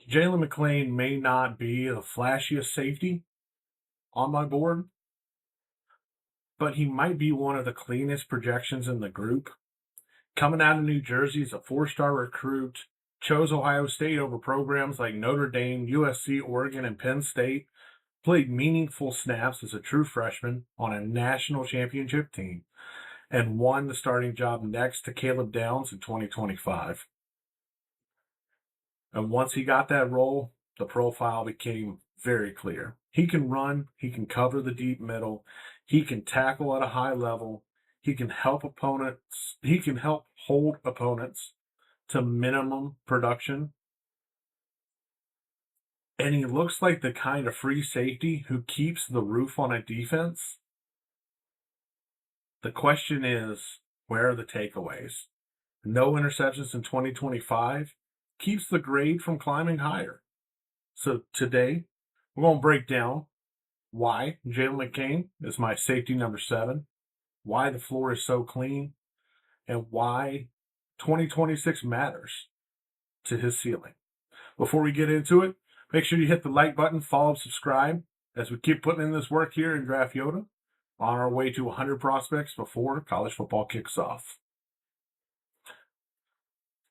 Jaylen McClain may not be the flashiest safety on my board, but he might be one of the cleanest projections in the group. Coming out of New Jersey, he's a four-star recruit, chose Ohio State over programs like Notre Dame, USC, Oregon, and Penn State, played meaningful snaps as a true freshman on a national championship team, and won the starting job next to Caleb Downs in 2025. And once he got that role, the profile became very clear. He can run, he can cover the deep middle, he can tackle at a high level, he can help hold opponents to minimum production. And he looks like the kind of free safety who keeps the roof on a defense. The question is, where are the takeaways? No interceptions in 2025 keeps the grade from climbing higher. So today, we're going to break down why Jaylen McClain is my safety number 7, why the floor is so clean, and why 2026 matters to his ceiling. Before we get into it, make sure you hit the like button, follow, subscribe, as we keep putting in this work here in Draft Yoda on our way to 100 prospects before college football kicks off.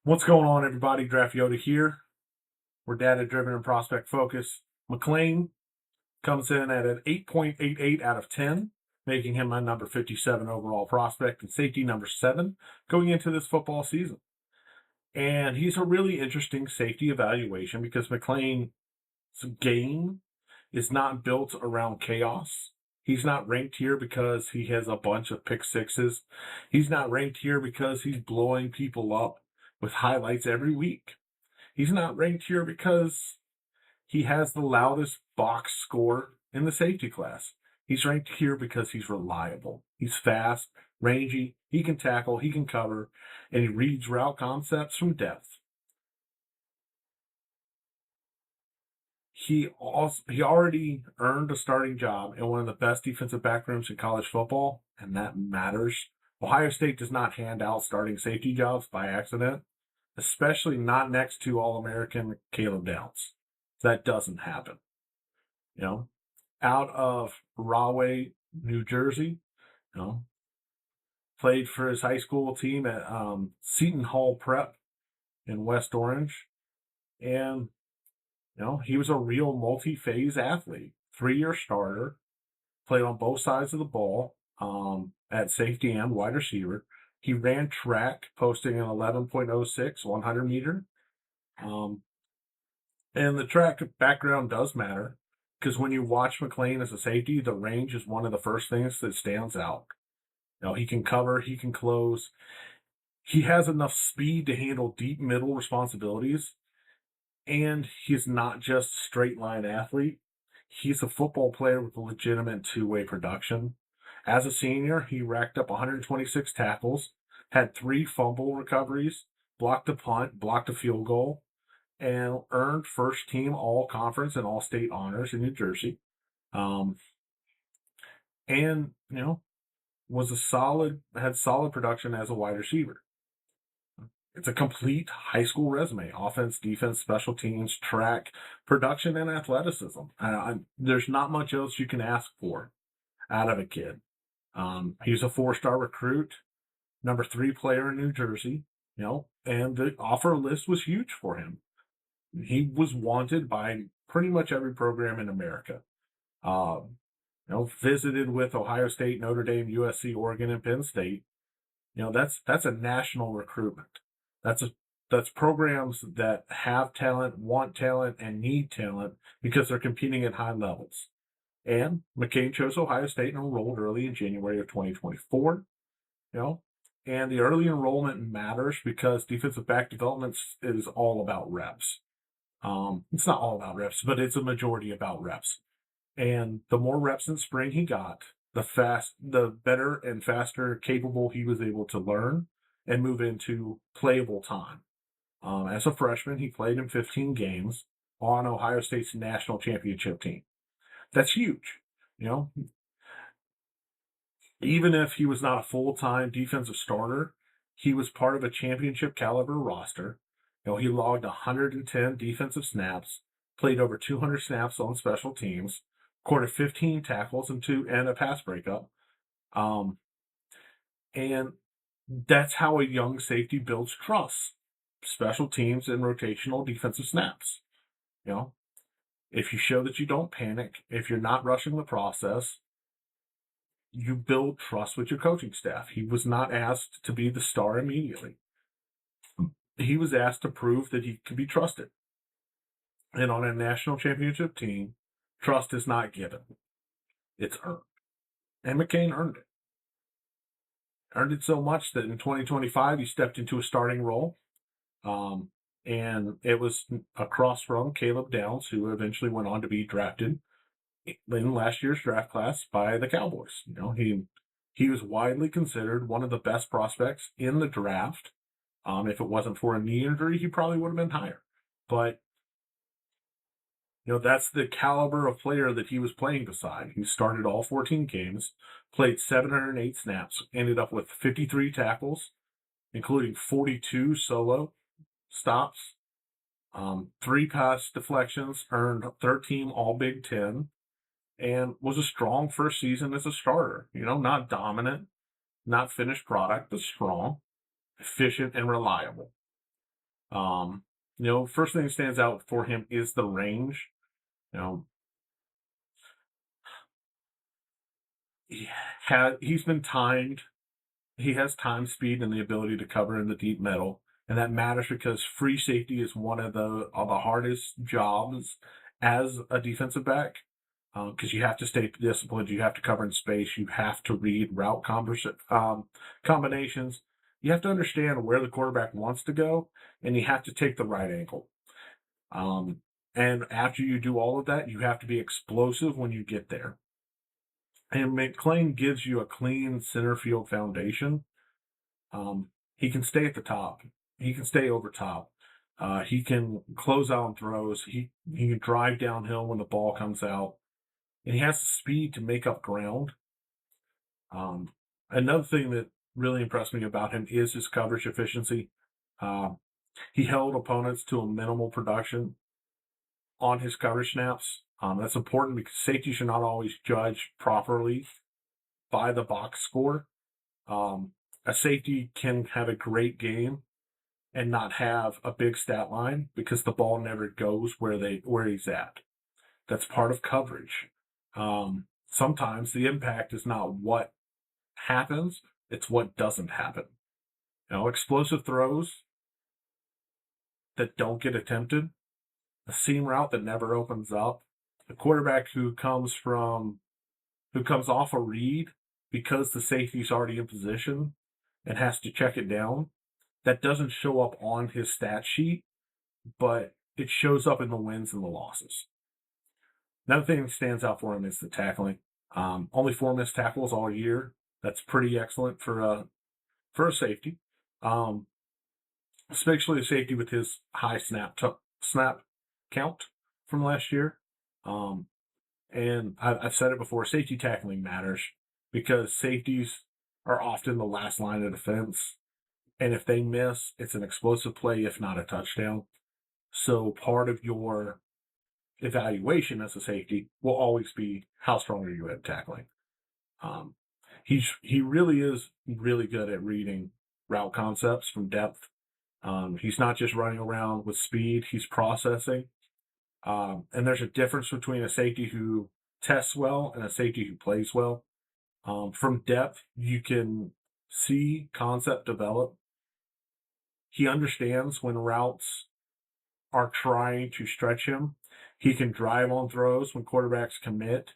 What's going on, everybody? Draft Yoda here. We're data-driven and prospect-focused. McClain comes in at an 8.88 out of 10, making him my number 57 overall prospect and safety number 7 going into this football season. And he's a really interesting safety evaluation because McClain's game is not built around chaos. He's not ranked here because he has a bunch of pick sixes. He's not ranked here because he's blowing people up with highlights every week. He's not ranked here because he has the loudest box score in the safety class. He's ranked here because he's reliable. He's fast, rangy, he can tackle, he can cover, and he reads route concepts from depth. He already earned a starting job in one of the best defensive back rooms in college football, and that matters. Ohio State does not hand out starting safety jobs by accident, especially not next to All-American Caleb Downs. That doesn't happen. Out of Rahway, New Jersey, played for his high school team at Seton Hall Prep in West Orange, and he was a real multi-phase athlete, 3-year starter, played on both sides of the ball at safety and wide receiver. He ran track, posting an 11.06 100 meter. And the track background does matter because when you watch McClain as a safety, the range is one of the first things that stands out. He can cover, he can close. He has enough speed to handle deep middle responsibilities. And he's not just a straight line athlete. He's a football player with a legitimate two-way production. As a senior, he racked up 126 tackles, had 3 fumble recoveries, blocked a punt, blocked a field goal, and earned first team all-conference and all-state honors in New Jersey. And had solid production as a wide receiver. It's a complete high school resume: offense, defense, special teams, track, production, and athleticism. There's not much else you can ask for out of a kid. He was a 4-star recruit, number 3 player in New Jersey, and the offer list was huge for him. He was wanted by pretty much every program in America. Visited with Ohio State, Notre Dame, USC, Oregon, and Penn State. That's a national recruitment. That's programs that have talent, want talent, and need talent because they're competing at high levels. And McClain chose Ohio State and enrolled early in January of 2024. And the early enrollment matters because defensive back development is all about reps. It's not all about reps, but it's a majority about reps. And the more reps in spring he got, the better and faster capable he was able to learn and move into playable time. As a freshman, he played in 15 games on Ohio State's national championship team. That's huge. Even if he was not a full-time defensive starter, he was part of a championship caliber roster. He logged 110 defensive snaps, played over 200 snaps on special teams, recorded 15 tackles and a pass breakup. And that's how a young safety builds trust. Special teams and rotational defensive snaps. If you show that you don't panic, if you're not rushing the process, you build trust with your coaching staff. He was not asked to be the star immediately. He was asked to prove that he could be trusted. And on a national championship team, trust is not given. It's earned. And McClain earned it. Earned it so much that in 2025, he stepped into a starting role. And it was across from Caleb Downs, who eventually went on to be drafted in last year's draft class by the Cowboys. He was widely considered one of the best prospects in the draft. If it wasn't for a knee injury, he probably would have been higher. But that's the caliber of player that he was playing beside. He started all 14 games, played 708 snaps, ended up with 53 tackles, including 42 solo stops, 3 pass deflections, earned 13 All Big Ten, and was a strong first season as a starter. Not dominant, not finished product, but strong, efficient, and reliable. First thing that stands out for him is the range. He's been timed. He has time, speed, and the ability to cover in the deep middle. And that matters because free safety is one of the hardest jobs as a defensive back, because you have to stay disciplined. You have to cover in space. You have to read route combinations. You have to understand where the quarterback wants to go, and you have to take the right angle. And after you do all of that, you have to be explosive when you get there. And McClain gives you a clean center field foundation. He can stay at the top. He can stay over top. He can close out on throws. He can drive downhill when the ball comes out. And he has the speed to make up ground. Another thing that really impressed me about him is his coverage efficiency. He held opponents to a minimal production on his coverage snaps. That's important because safety should not always judge properly by the box score. A safety can have a great game and not have a big stat line because the ball never goes where he's at. That's part of coverage. Sometimes the impact is not what happens, it's what doesn't happen. Explosive throws that don't get attempted, a seam route that never opens up, a quarterback who comes off a read because the safety's already in position and has to check it down. That doesn't show up on his stat sheet, but it shows up in the wins and the losses. Another thing that stands out for him is the tackling. Only 4 missed tackles all year. That's pretty excellent for a safety, especially a safety with his high snap count from last year. And I've said it before, safety tackling matters because safeties are often the last line of defense. And if they miss, it's an explosive play, if not a touchdown. So part of your evaluation as a safety will always be how strong are you at tackling. He really is really good at reading route concepts from depth. He's not just running around with speed, he's processing. And there's a difference between a safety who tests well and a safety who plays well. From depth, you can see concept develop. He understands when routes are trying to stretch him. He can drive on throws when quarterbacks commit,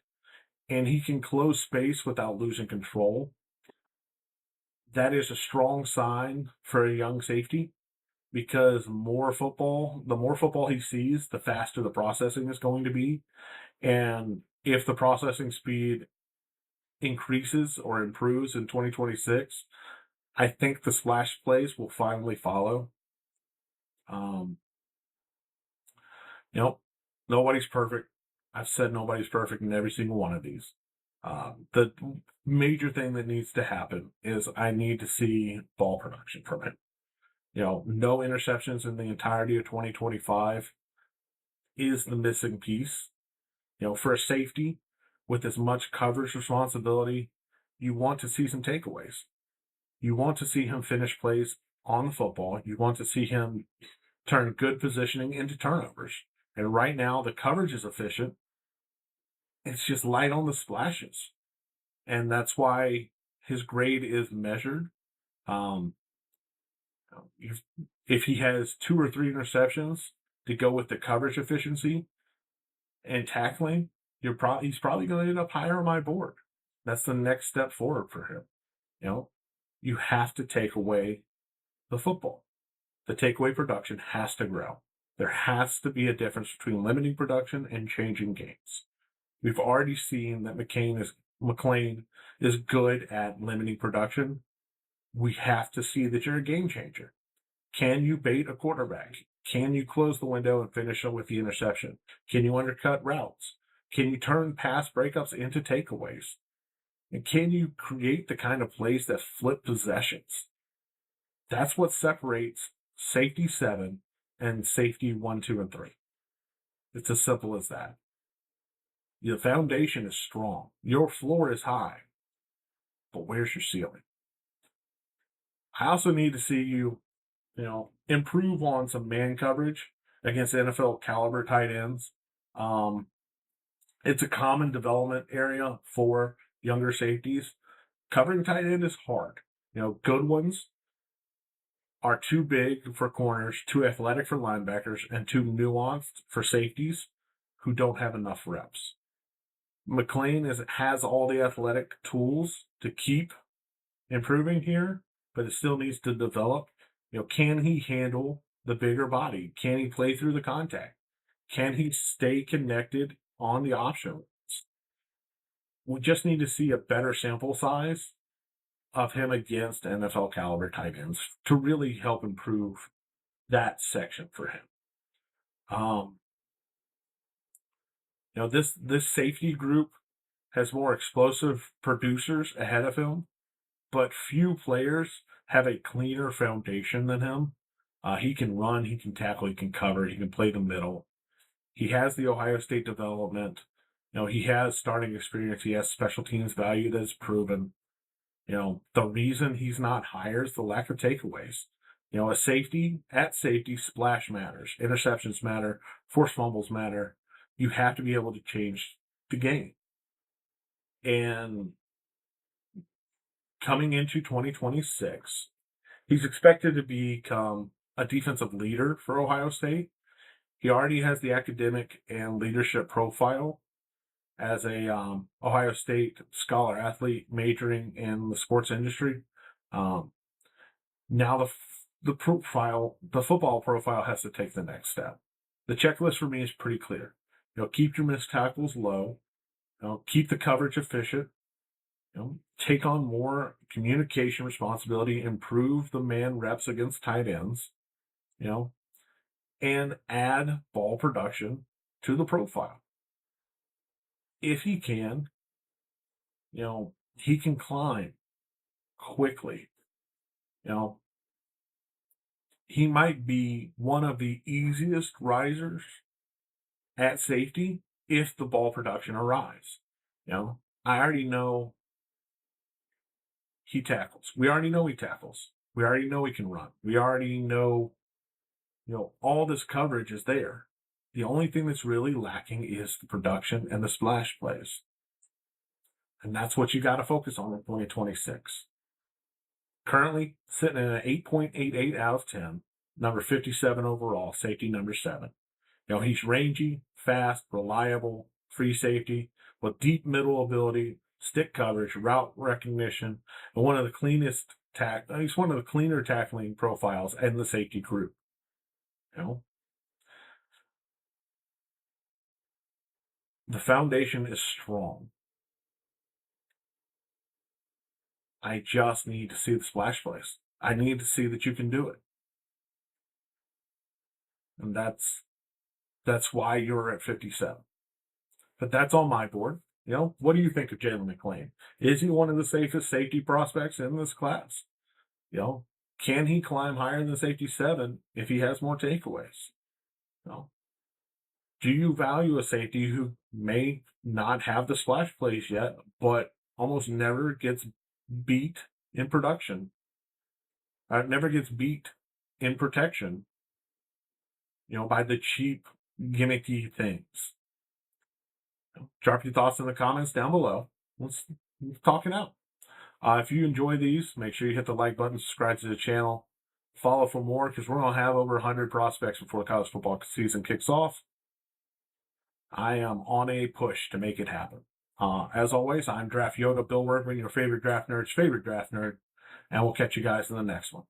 and he can close space without losing control. That is a strong sign for a young safety because the more football he sees, the faster the processing is going to be. And if the processing speed increases or improves in 2026, I think the splash plays will finally follow. Nobody's perfect. I've said nobody's perfect in every single one of these. The major thing that needs to happen is I need to see ball production from him. No interceptions in the entirety of 2025 is the missing piece. For a safety with as much coverage responsibility, you want to see some takeaways. You want to see him finish plays on the football. You want to see him turn good positioning into turnovers. And right now, the coverage is efficient. It's just light on the splashes. And that's why his grade is measured. Um, if he has 2 or 3 interceptions to go with the coverage efficiency and tackling, he's probably going to end up higher on my board. That's the next step forward for him. You have to take away the football. The takeaway production has to grow. There has to be a difference between limiting production and changing games. We've already seen that McClain is good at limiting production. We have to see that you're a game changer. Can you bait a quarterback? Can you close the window and finish with the interception? Can you undercut routes? Can you turn pass breakups into takeaways? And can you create the kind of plays that flip possessions? That's what separates safety 7 and safety 1, 2, and 3. It's as simple as that. The foundation is strong. Your floor is high. But where's your ceiling? I also need to see you, improve on some man coverage against NFL caliber tight ends. It's a common development area for younger safeties. Covering tight end is hard. Good ones are too big for corners, too athletic for linebackers, and too nuanced for safeties who don't have enough reps. McClain has all the athletic tools to keep improving here, but it still needs to develop. Can he handle the bigger body? Can he play through the contact? Can he stay connected on the option? We just need to see a better sample size of him against NFL caliber tight ends to really help improve that section for him. This safety group has more explosive producers ahead of him, but few players have a cleaner foundation than him. He can run, he can tackle, he can cover, he can play the middle. He has the Ohio State development. He has starting experience. He has special teams value that's proven. The reason he's not higher is the lack of takeaways. A safety, splash matters. Interceptions matter. Forced fumbles matter. You have to be able to change the game. And coming into 2026, he's expected to become a defensive leader for Ohio State. He already has the academic and leadership profile as a Ohio State scholar athlete majoring in the sports industry. Now the football profile has to take the next step. The checklist for me is pretty clear. Keep your missed tackles low. Keep the coverage efficient. Take on more communication responsibility. Improve the man reps against tight ends. And add ball production to the profile. If he can, he can climb quickly. He might be one of the easiest risers at safety if the ball production arrives. I already know he tackles. We already know he tackles. We already know he can run. We already know, all this coverage is there. The only thing that's really lacking is the production and the splash plays. And that's what you got to focus on in 2026. Currently sitting at an 8.88 out of 10, number 57 overall, safety number 7. He's rangy, fast, reliable, free safety with deep middle ability, stick coverage, route recognition, and one of the cleanest he's one of the cleaner tackling profiles in the safety group. The foundation is strong. I just need to see the splash plays. I need to see that you can do it. And that's why you're at 57. But that's on my board. What do you think of Jaylen McClain? Is he one of the safest safety prospects in this class? can he climb higher than safety 7 if he has more takeaways? No. Do you value a safety who may not have the splash plays yet, but almost never gets beat in production? Never gets beat in protection, by the cheap, gimmicky things. Drop your thoughts in the comments down below. Let's talk it out. If you enjoy these, make sure you hit the like button, subscribe to the channel, follow for more, because we're going to have over 100 prospects before the college football season kicks off. I am on a push to make it happen. As always, I'm Draft Yoda, Bill Workman, your favorite draft nerd's favorite draft nerd, and we'll catch you guys in the next one.